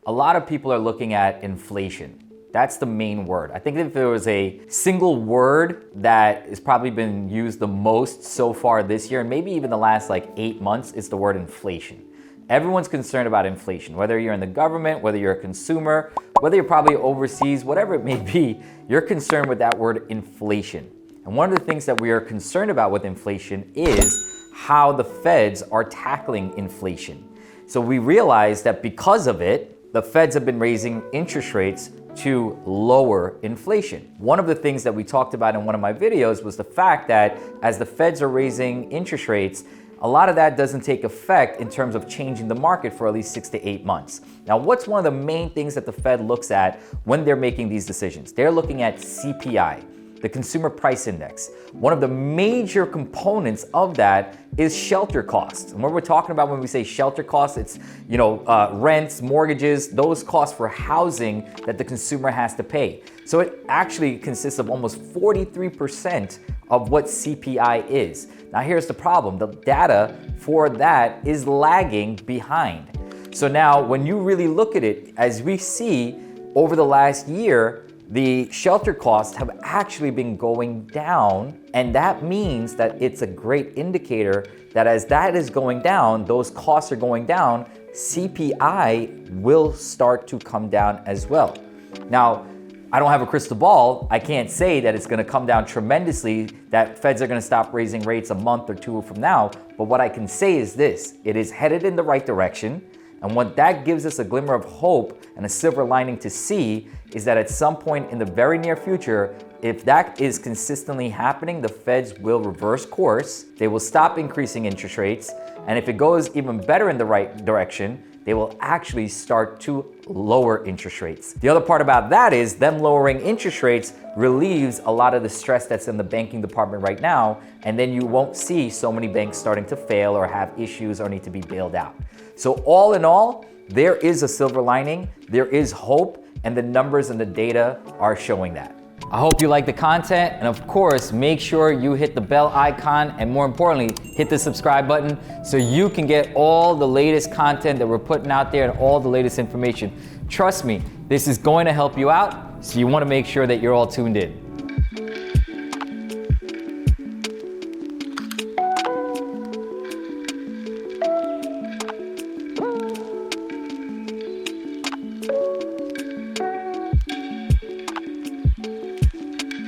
A lot of people are looking at inflation. That's the main word. I think if there was a single word that has probably been used the most so far this year, and maybe even the last like 8 months, it's the word inflation. Everyone's concerned about inflation, whether you're in the government, whether you're a consumer, whether you're probably overseas, whatever it may be, you're concerned with that word inflation. And one of the things that we are concerned about with inflation is how the feds are tackling inflation. So we realize that because of it, the feds have been raising interest rates to lower inflation. One of the things that we talked about in one of my videos was the fact that as the feds are raising interest rates, a lot of that doesn't take effect in terms of changing the market for at least 6 to 8 months. Now, what's one of the main things that the Fed looks at when they're making these decisions? They're looking at CPI, the Consumer Price Index. One of the major components of that is shelter costs. And what we're talking about when we say shelter costs, it's rents, mortgages, those costs for housing that the consumer has to pay. So it actually consists of almost 43% of what CPI is. Now here's the problem. The data for that is lagging behind. So now when you really look at it, as we see over the last year, the shelter costs have actually been going down, and that means that it's a great indicator that as that is going down, those costs are going down, CPI will start to come down as well. Now, I don't have a crystal ball. I can't say that it's going to come down tremendously, that feds are going to stop raising rates a month or two from now. But what I can say is this: it is headed in the right direction. And what that gives us a glimmer of hope and a silver lining to see is that at some point in the very near future, if that is consistently happening, the feds will reverse course. They will stop increasing interest rates. And if it goes even better in the right direction, they will actually start to lower interest rates. The other part about that is them lowering interest rates relieves a lot of the stress that's in the banking department right now, and then you won't see so many banks starting to fail or have issues or need to be bailed out. So all in all, there is a silver lining, there is hope, and the numbers and the data are showing that. I hope you like the content, and of course, make sure you hit the bell icon, and more importantly, hit the subscribe button so you can get all the latest content that we're putting out there and all the latest information. Trust me, this is going to help you out, so you want to make sure that you're all tuned in.